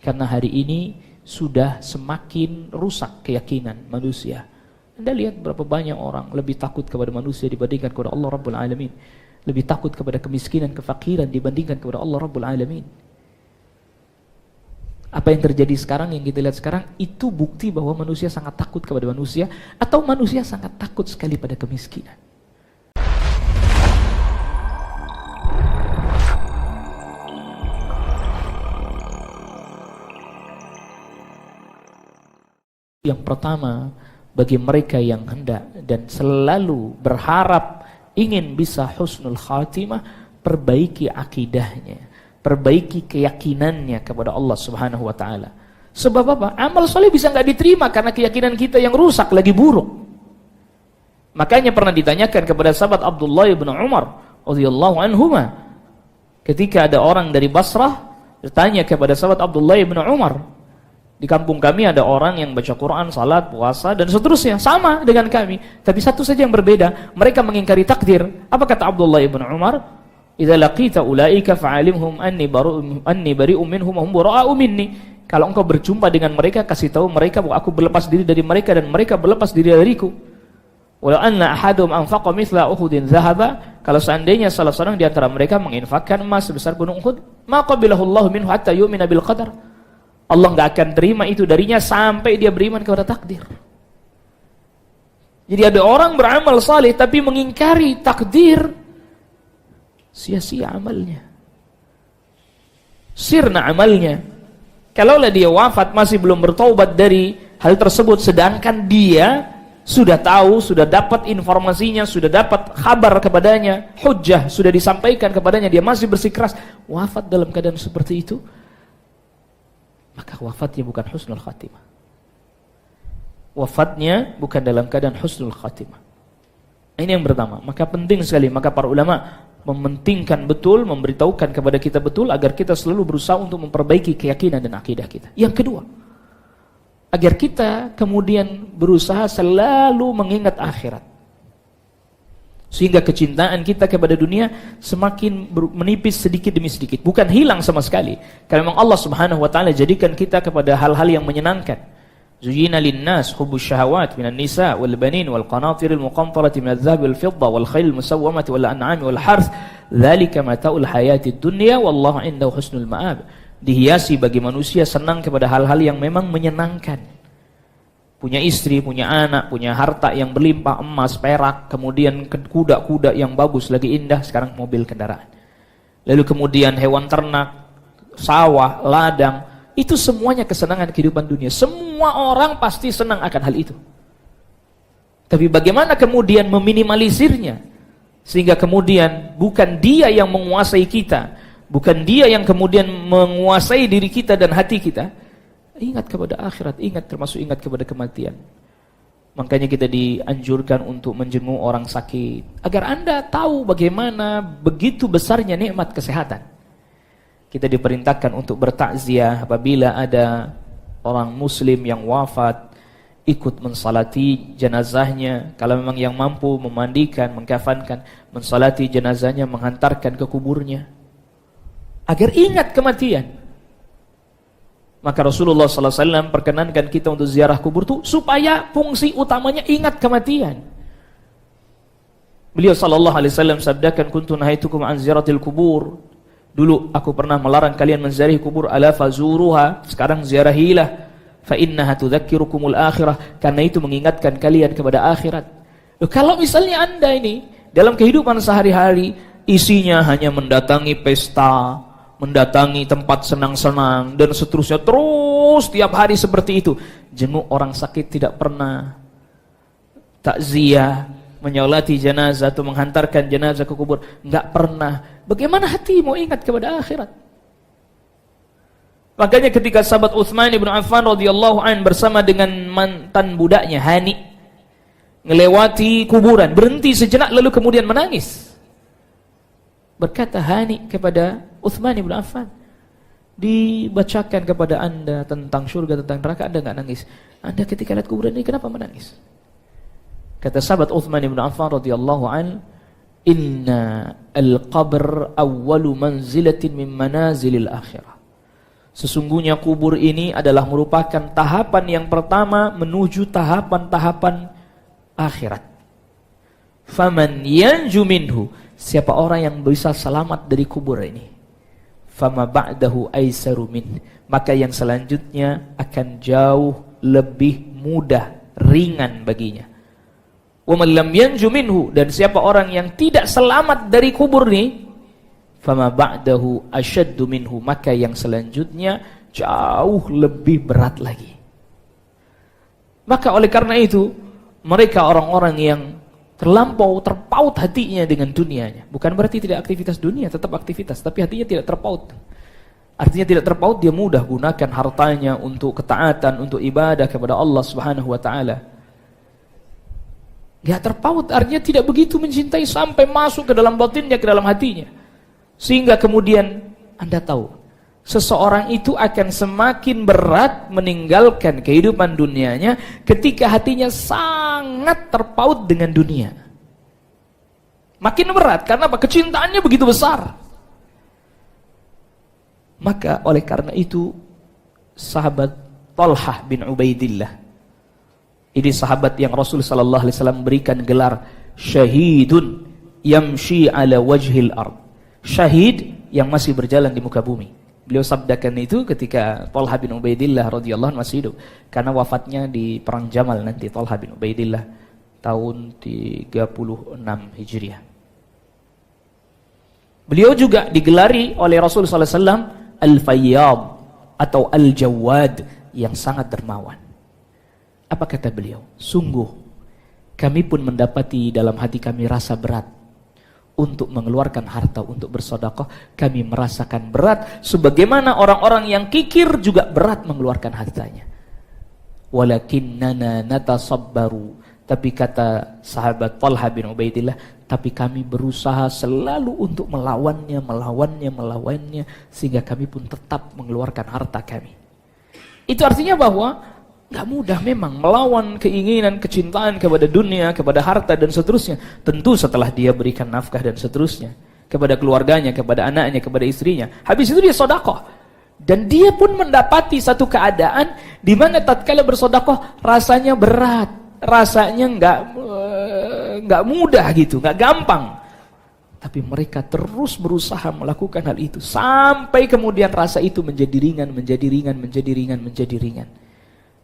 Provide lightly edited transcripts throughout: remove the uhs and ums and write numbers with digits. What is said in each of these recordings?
Karena hari ini sudah semakin rusak keyakinan manusia. Anda lihat berapa banyak orang lebih takut kepada manusia dibandingkan kepada Allah Rabbul Alamin. Lebih takut kepada kemiskinan, kefakiran dibandingkan kepada Allah Rabbul Alamin. Apa yang terjadi sekarang, yang kita lihat sekarang, itu bukti bahwa manusia sangat takut kepada manusia, atau manusia sangat takut sekali pada kemiskinan. Yang pertama, bagi mereka yang hendak dan selalu berharap ingin bisa husnul khatimah, perbaiki akidahnya, perbaiki keyakinannya kepada Allah Subhanahu wa taala. Sebab apa? Amal soleh bisa nggak diterima karena keyakinan kita yang rusak, lagi buruk. Makanya pernah ditanyakan kepada sahabat Abdullah bin Umar radhiyallahu anhuma, ketika ada orang dari Basrah bertanya kepada sahabat Abdullah bin Umar, di kampung kami ada orang yang baca Quran, salat, puasa, dan seterusnya, sama dengan kami. Tapi satu saja yang berbeda, mereka mengingkari takdir. Apa kata Abdullah bin Umar? Idza laqita ulaika fa'alimhum anni bari'un minhum wa hum bara'u minni. Kalau engkau berjumpa dengan mereka, kasih tahu mereka bahwa aku berlepas diri dari mereka dan mereka berlepas diri dariku. Walau anna ahadum anfaqa mithla Uhudin dhahaba, kalau seandainya salah seorang di antara mereka menginfakkan emas sebesar gunung Uhud, ma qabilahu Allah minhu hatta yu'mina bil qadar. Allah enggak akan terima itu darinya sampai dia beriman kepada takdir. Jadi ada orang beramal saleh tapi mengingkari takdir, sia-sia amalnya, sirna amalnya. Kalaulah dia wafat masih belum bertaubat dari hal tersebut, sedangkan dia sudah tahu, sudah dapat informasinya, sudah dapat kabar kepadanya, hujjah sudah disampaikan kepadanya, dia masih bersikeras, wafat dalam keadaan seperti itu, maka wafatnya bukan husnul khatimah. Wafatnya bukan dalam keadaan husnul khatimah. Ini yang pertama. Maka penting sekali, maka para ulama mementingkan betul, memberitahukan kepada kita betul agar kita selalu berusaha untuk memperbaiki keyakinan dan akidah kita. Yang kedua, agar kita kemudian berusaha selalu mengingat akhirat, sehingga kecintaan kita kepada dunia semakin menipis sedikit demi sedikit, bukan hilang sama sekali. Karena memang Allah Subhanahu wa taala jadikan kita kepada hal-hal yang menyenangkan. Zuyyina lin-nas hubbus syahawat minan nisa wal banin wal qanatiril muqantarati minadh dhahabi wal fidda wal khailil musawwamati wal an'ami wal harth, dzalika mata'ul hayatid dunya wallahu 'indahu husnul ma'ab. Dihiasi bagi manusia senang kepada hal-hal yang memang menyenangkan. Punya istri, punya anak, punya harta yang berlimpah, emas, perak, kemudian kuda-kuda yang bagus, lagi indah, sekarang mobil kendaraan. Lalu kemudian hewan ternak, sawah, ladang, itu semuanya kesenangan kehidupan dunia. Semua orang pasti senang akan hal itu. Tapi bagaimana kemudian meminimalisirnya, sehingga kemudian bukan dia yang menguasai kita, bukan dia yang kemudian menguasai diri kita dan hati kita. Ingat kepada akhirat, termasuk ingat kepada kematian. Makanya kita dianjurkan untuk menjenguk orang sakit, agar Anda tahu bagaimana begitu besarnya nikmat kesehatan. Kita diperintahkan untuk bertakziah apabila ada orang muslim yang wafat, ikut mensalati jenazahnya. Kalau memang yang mampu memandikan, mengkafankan, mensalati jenazahnya, menghantarkan ke kuburnya, agar ingat kematian. Maka Rasulullah SAW perkenankan kita untuk ziarah kubur itu supaya fungsi utamanya ingat kematian. Beliau SAW sabdakan, kuntu nahaitukum an ziyaratil kubur. Dulu aku pernah melarang kalian menziarahi kubur, ala fazuruha, sekarang ziarahilah, fa innaha tudzakirukumul akhirah, karena itu mengingatkan kalian kepada akhirat. Kalau misalnya Anda ini dalam kehidupan sehari-hari isinya hanya mendatangi pesta, mendatangi tempat senang-senang dan seterusnya, terus tiap hari seperti itu, jenguk orang sakit tidak pernah, takziah, menyolati jenazah atau menghantarkan jenazah ke kubur enggak pernah, bagaimana hati mau ingat kepada akhirat? Makanya ketika sahabat Utsman bin Affan radhiyallahu an bersama dengan mantan budaknya Hani melewati kuburan, berhenti sejenak lalu kemudian menangis. Berkata Hani kepada Utsman bin Affan, dibacakan kepada Anda tentang surga, tentang neraka, Anda enggak nangis. Anda ketika lihat kuburan ini kenapa menangis? Kata sahabat Utsman bin Affan radhiyallahu an, inna al-qabr awwalu manzilatin min manazilil akhirah. Sesungguhnya kubur ini adalah merupakan tahapan yang pertama menuju tahapan-tahapan akhirat. Faman yanju minhu, siapa orang yang bisa selamat dari kubur ini, fama ba'dahu aisaru min, maka yang selanjutnya akan jauh lebih mudah, ringan baginya. Wa man lam yanju minhu, dan siapa orang yang tidak selamat dari kubur ini, fama ba'dahu asyaddu minhu, maka yang selanjutnya jauh lebih berat lagi. Maka oleh karena itu, mereka orang-orang yang terlampau terpaut hatinya dengan dunianya, bukan berarti tidak aktivitas dunia, tetap aktivitas, tapi hatinya tidak terpaut. Artinya tidak terpaut, dia mudah gunakan hartanya untuk ketaatan, untuk ibadah kepada Allah Subhanahu wa taala. Gak terpaut artinya tidak begitu mencintai sampai masuk ke dalam batinnya, ke dalam hatinya. Sehingga kemudian Anda tahu, seseorang itu akan semakin berat meninggalkan kehidupan dunianya ketika hatinya sangat terpaut dengan dunia. Makin berat, karena apa? Kecintaannya begitu besar. Maka oleh karena itu, sahabat Talhah bin Ubaidillah, ini sahabat yang Rasul sallallahu alaihi wasallam berikan gelar syahidun yamshi ala wajhil ard, syahid yang masih berjalan di muka bumi. Beliau sabdakan itu ketika Talha bin Ubaidillah radhiyallahu anhu masih hidup, karena wafatnya di perang Jamal nanti Talha bin Ubaidillah tahun 36 Hijriah. Beliau juga digelari oleh Rasul sallallahu alaihi wasallam Al-Fayyad atau Al-Jawad, yang sangat dermawan. Apa kata beliau? Sungguh kami pun mendapati dalam hati kami rasa berat untuk mengeluarkan harta untuk bersedekah. Kami merasakan berat sebagaimana orang-orang yang kikir juga berat mengeluarkan hartanya. Walakinnana natasabbaru, tapi kata sahabat Talha bin Ubaidillah, tapi kami berusaha selalu untuk melawannya, sehingga kami pun tetap mengeluarkan harta kami. Itu artinya bahwa gak mudah memang melawan keinginan, kecintaan kepada dunia, kepada harta dan seterusnya. Tentu setelah dia berikan nafkah dan seterusnya kepada keluarganya, kepada anaknya, kepada istrinya. Habis itu dia sedekah. Dan dia pun mendapati satu keadaan di mana tatkala bersedekah rasanya berat, rasanya nggak mudah gitu, nggak gampang. Tapi mereka terus berusaha melakukan hal itu sampai kemudian rasa itu menjadi ringan.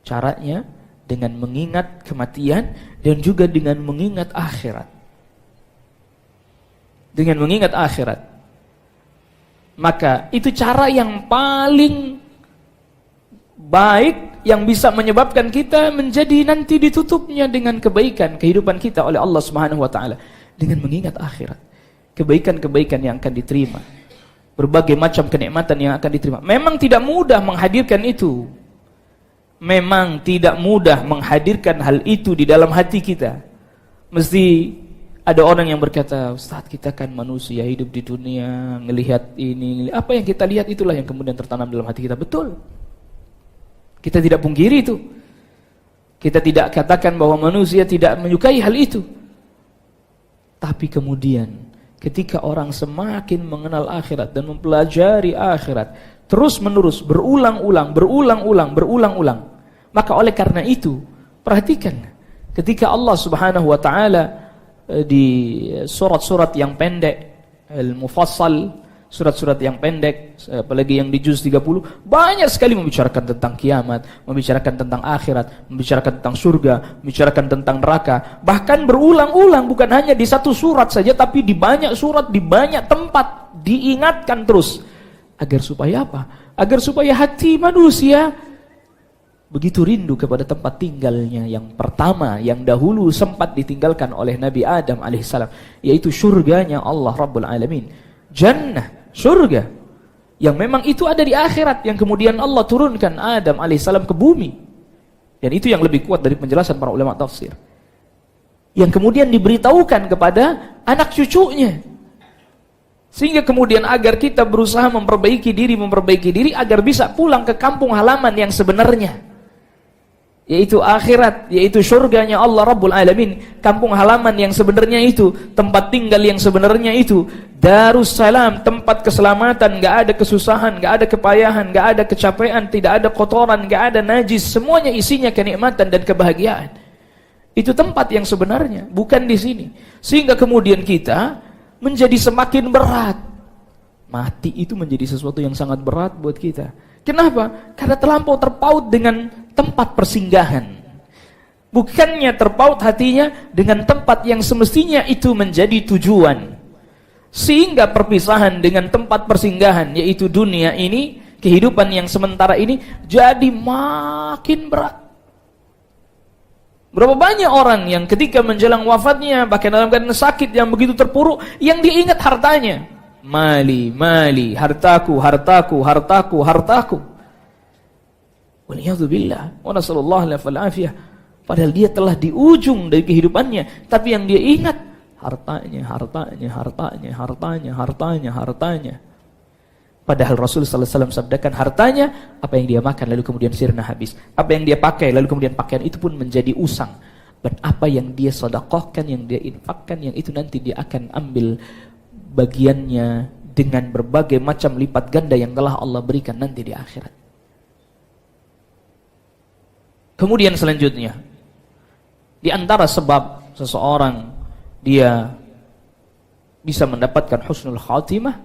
Caranya dengan mengingat kematian dan juga dengan mengingat akhirat. Maka itu cara yang paling baik yang bisa menyebabkan kita menjadi nanti ditutupnya dengan kebaikan kehidupan kita oleh Allah Subhanahu wa taala, dengan mengingat akhirat. Kebaikan-kebaikan yang akan diterima, berbagai macam kenikmatan yang akan diterima. Memang tidak mudah menghadirkan itu. Memang tidak mudah menghadirkan hal itu di dalam hati kita. Mesti ada orang yang berkata, Ustaz, kita kan manusia hidup di dunia, ngelihat ini, apa yang kita lihat itulah yang kemudian tertanam dalam hati kita. Betul. Kita tidak pungkiri itu. Kita tidak katakan bahwa manusia tidak menyukai hal itu. Tapi kemudian ketika orang semakin mengenal akhirat dan mempelajari akhirat terus menerus, berulang-ulang, maka oleh karena itu perhatikan ketika Allah Subhanahu wa taala di surat-surat yang pendek, Al-Mufassal, surat-surat yang pendek, apalagi yang di juz 30, banyak sekali membicarakan tentang kiamat, membicarakan tentang akhirat, membicarakan tentang surga, membicarakan tentang neraka. Bahkan berulang-ulang, bukan hanya di satu surat saja, tapi di banyak surat, di banyak tempat diingatkan terus. Agar supaya apa? Agar supaya hati manusia begitu rindu kepada tempat tinggalnya yang pertama, yang dahulu sempat ditinggalkan oleh Nabi Adam alaihissalam, yaitu surganya Allah Rabbul Alamin. Jannah, surga yang memang itu ada di akhirat, yang kemudian Allah turunkan Adam alaihissalam ke bumi. Dan itu yang lebih kuat dari penjelasan para ulama tafsir, yang kemudian diberitahukan kepada anak cucunya. Sehingga kemudian agar kita berusaha memperbaiki diri agar bisa pulang ke kampung halaman yang sebenarnya, yaitu akhirat, yaitu surganya Allah Rabbul Alamin, kampung halaman yang sebenarnya itu, tempat tinggal yang sebenarnya itu, Darussalam, tempat keselamatan, gak ada kesusahan, gak ada kepayahan, gak ada kecapean, tidak ada kotoran, gak ada najis, semuanya isinya kenikmatan dan kebahagiaan. Itu tempat yang sebenarnya, bukan di sini. Sehingga kemudian kita menjadi semakin berat. Mati itu menjadi sesuatu yang sangat berat buat kita. Kenapa? Karena terlampau terpaut dengan tempat persinggahan. Bukannya terpaut hatinya dengan tempat yang semestinya itu menjadi tujuan. Sehingga perpisahan dengan tempat persinggahan, yaitu dunia ini, kehidupan yang sementara ini, jadi makin berat. Berapa banyak orang yang ketika menjelang wafatnya, bahkan dalam keadaan sakit yang begitu terpuruk, yang dia ingat hartanya. Mali, mali, hartaku, hartaku, hartaku, hartaku. Waliyadzubillah, wa nasallallahu alaihi. Padahal dia telah di ujung dari kehidupannya, tapi yang dia ingat hartanya, hartanya, hartanya, hartanya, hartanya, hartanya. Padahal Rasul sallallahu alaihi wasallam sabdakan, hartanya apa yang dia makan lalu kemudian sirna habis, apa yang dia pakai lalu kemudian pakaian itu pun menjadi usang, dan apa yang dia sedekahkan, yang dia infakkan, yang itu nanti dia akan ambil bagiannya dengan berbagai macam lipat ganda yang telah Allah berikan nanti di akhirat. Kemudian selanjutnya, di antara sebab seseorang dia bisa mendapatkan husnul khatimah,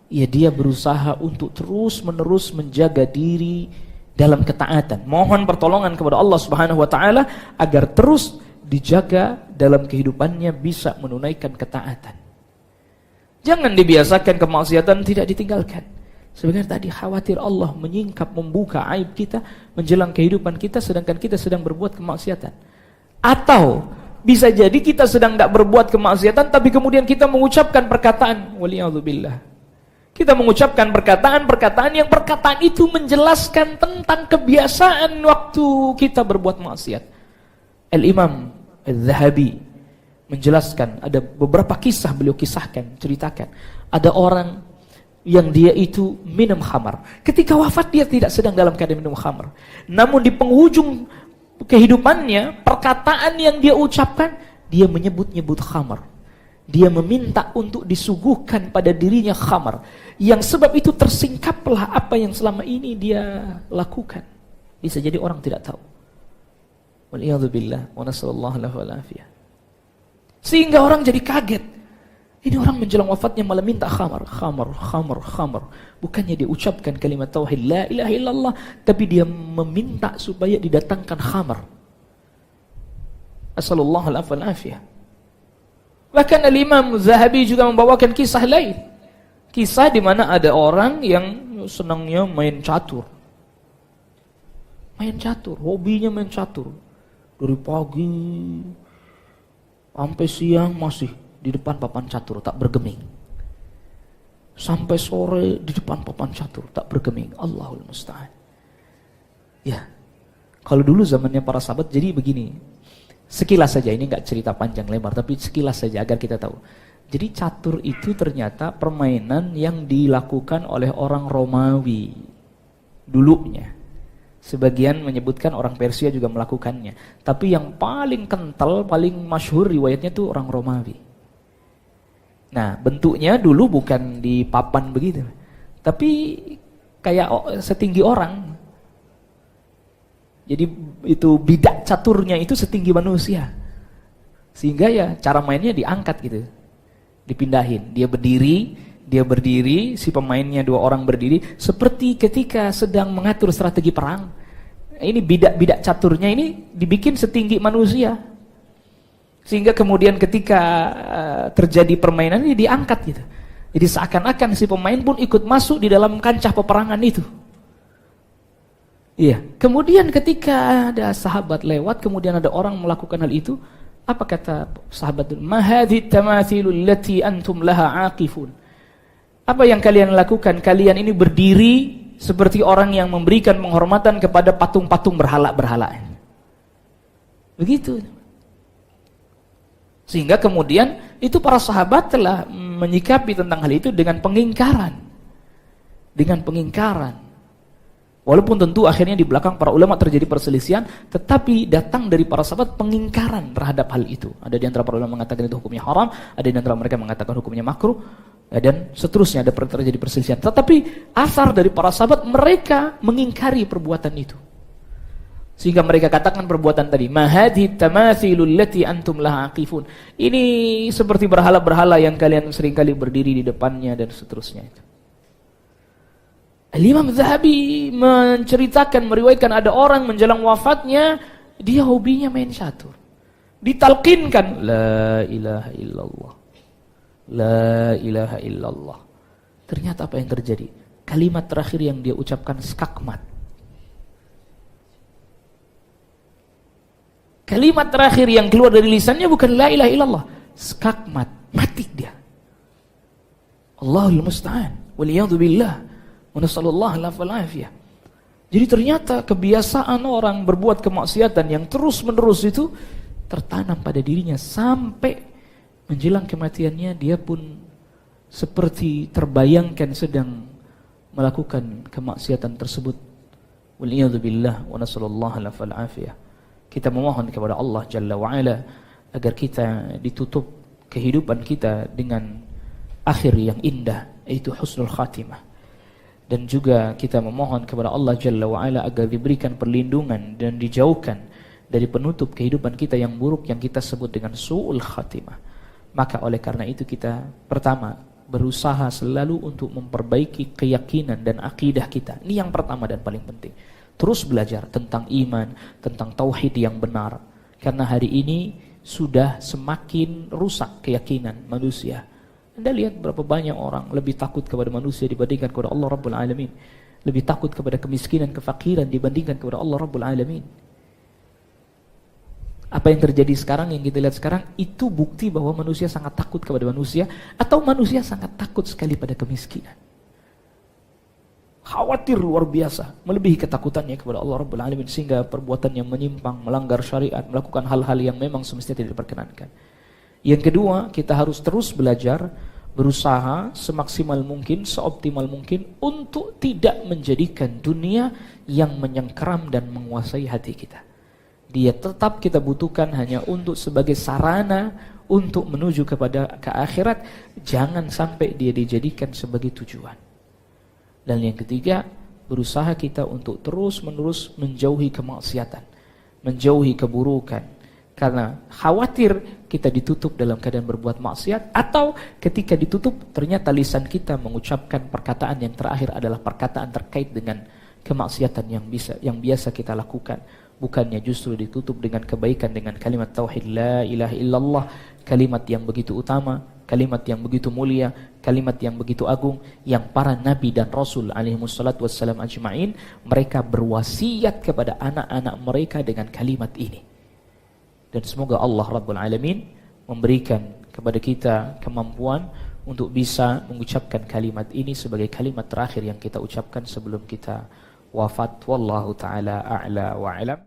ya dia berusaha untuk terus menerus menjaga diri dalam ketaatan. Mohon pertolongan kepada Allah Subhanahu wa taala agar terus dijaga dalam kehidupannya bisa menunaikan ketaatan. Jangan dibiasakan kemaksiatan tidak ditinggalkan. Sebenarnya tadi khawatir Allah menyingkap, membuka aib kita menjelang kehidupan kita sedangkan kita sedang berbuat kemaksiatan. Atau bisa jadi kita sedang tidak berbuat kemaksiatan tapi kemudian kita mengucapkan perkataan waliyadzubillah. Kita mengucapkan perkataan-perkataan yang perkataan itu menjelaskan tentang kebiasaan waktu kita berbuat maksiat. Al-Imam Al-Zahabi menjelaskan, ada beberapa kisah beliau kisahkan, ceritakan. Ada orang yang dia itu minum khamar. Ketika wafat dia tidak sedang dalam keadaan minum khamar. Namun di penghujung kehidupannya, perkataan yang dia ucapkan, dia menyebut-nyebut khamar. Dia meminta untuk disuguhkan pada dirinya khamar. Yang sebab itu tersingkaplah apa yang selama ini dia lakukan. Bisa jadi orang tidak tahu. Waliyadzubillah, wa nasallallahu alaihi. Sehingga orang jadi kaget. Ini orang menjelang wafatnya malah minta khamar, khamar, khamar, khamar. Bukannya dia ucapkan kalimat tauhid la ilaha illallah, tapi dia meminta supaya didatangkan khamar. Asallallahu alaihi. Bahkan Al-Imam Zahabi juga membawakan kisah lain. Kisah di mana ada orang yang senangnya main catur. Main catur, hobinya main catur. Dari pagi sampai siang masih di depan papan catur tak bergeming. Sampai sore di depan papan catur tak bergeming. Allahul musta'an. Ya. Kalau dulu zamannya para sahabat jadi begini. Sekilas saja, ini enggak cerita panjang lebar tapi sekilas saja agar kita tahu. Jadi catur itu ternyata permainan yang dilakukan oleh orang Romawi dulunya. Sebagian menyebutkan orang Persia juga melakukannya. Tapi yang paling kental, paling masyhur riwayatnya itu orang Romawi. Nah, bentuknya dulu bukan di papan begitu. Tapi kayak setinggi orang. Jadi itu bidak caturnya itu setinggi manusia. Sehingga ya cara mainnya diangkat gitu. Dipindahin. Dia berdiri, si pemainnya dua orang berdiri, seperti ketika sedang mengatur strategi perang. Ini bidak-bidak caturnya ini dibikin setinggi manusia. Sehingga kemudian ketika terjadi permainan ini diangkat gitu. Jadi seakan-akan si pemain pun ikut masuk di dalam kancah peperangan itu. Iya. Kemudian ketika ada sahabat lewat, kemudian ada orang melakukan hal itu, apa kata sahabat itu? Ma hadhihi tamathilul lati antum laha aqifun. Apa yang kalian lakukan? Kalian ini berdiri seperti orang yang memberikan penghormatan kepada patung-patung berhala-berhala. Begitu. Sehingga kemudian itu para sahabat telah menyikapi tentang hal itu dengan pengingkaran. Dengan pengingkaran. Walaupun tentu akhirnya di belakang para ulama terjadi perselisihan, tetapi datang dari para sahabat pengingkaran terhadap hal itu. Ada di antara para ulama mengatakan itu hukumnya haram, ada di antara mereka mengatakan hukumnya makruh, dan seterusnya ada terjadi perselisihan. Tetapi asar dari para sahabat, mereka mengingkari perbuatan itu. Sehingga mereka katakan perbuatan tadi, mahadhi tamathilul lati antum laha aqifun. Ini seperti berhala-berhala yang kalian seringkali berdiri di depannya dan seterusnya itu. Imam Zahabi menceritakan, meriwayatkan ada orang menjelang wafatnya, dia hobinya main catur. Ditalqinkan, la ilaha illallah. La ilaha illallah. Ternyata apa yang terjadi? Kalimat terakhir yang dia ucapkan skakmat. Kalimat terakhir yang keluar dari lisannya bukan la ilaha illallah, skakmat, mati dia. Allahul musta'an, waliyadu billah. Nasallallahu alaihi. Jadi ternyata kebiasaan orang berbuat kemaksiatan yang terus-menerus itu tertanam pada dirinya sampai menjelang kematiannya dia pun seperti terbayangkan sedang melakukan kemaksiatan tersebut. Waliyadu billah wa nasallallahu alaihi. Kita memohon kepada Allah Jalla wa Ala agar kita ditutup kehidupan kita dengan akhir yang indah, yaitu husnul khatimah. Dan juga kita memohon kepada Allah Jalla wa Ala agar diberikan perlindungan dan dijauhkan dari penutup kehidupan kita yang buruk yang kita sebut dengan su'ul khatimah. Maka oleh karena itu kita pertama berusaha selalu untuk memperbaiki keyakinan dan akidah kita. Ini yang pertama dan paling penting. Terus belajar tentang iman, tentang tauhid yang benar. Karena hari ini sudah semakin rusak keyakinan manusia. Anda lihat berapa banyak orang lebih takut kepada manusia dibandingkan kepada Allah Rabbul Alamin. Lebih takut kepada kemiskinan, kefakiran dibandingkan kepada Allah Rabbul Alamin. Apa yang terjadi sekarang, yang kita lihat sekarang, itu bukti bahwa manusia sangat takut kepada manusia, atau manusia sangat takut sekali pada kemiskinan. Khawatir luar biasa, melebihi ketakutannya kepada Allah Rabbul Alamin, sehingga perbuatan yang menyimpang, melanggar syariat, melakukan hal-hal yang memang semestinya tidak diperkenankan. Yang kedua, kita harus terus belajar, berusaha semaksimal mungkin, seoptimal mungkin untuk tidak menjadikan dunia yang menyengkeram dan menguasai hati kita. Dia tetap kita butuhkan hanya untuk sebagai sarana untuk menuju kepada ke akhirat, jangan sampai dia dijadikan sebagai tujuan. Dan yang ketiga, berusaha kita untuk terus-menerus menjauhi kemaksiatan, menjauhi keburukan. Karena khawatir kita ditutup dalam keadaan berbuat maksiat, atau ketika ditutup ternyata lisan kita mengucapkan perkataan yang terakhir adalah perkataan terkait dengan kemaksiatan yang biasa kita lakukan. Bukannya justru ditutup dengan kebaikan, dengan kalimat tauhid la ilaha illallah, kalimat yang begitu utama, kalimat yang begitu mulia, kalimat yang begitu agung, yang para nabi dan rasul alaihi wassalatu wassalam ajma'in mereka berwasiat kepada anak-anak mereka dengan kalimat ini. Dan semoga Allah Rabbul Alamin memberikan kepada kita kemampuan untuk bisa mengucapkan kalimat ini sebagai kalimat terakhir yang kita ucapkan sebelum kita wafat. Wallahu ta'ala a'la wa alam.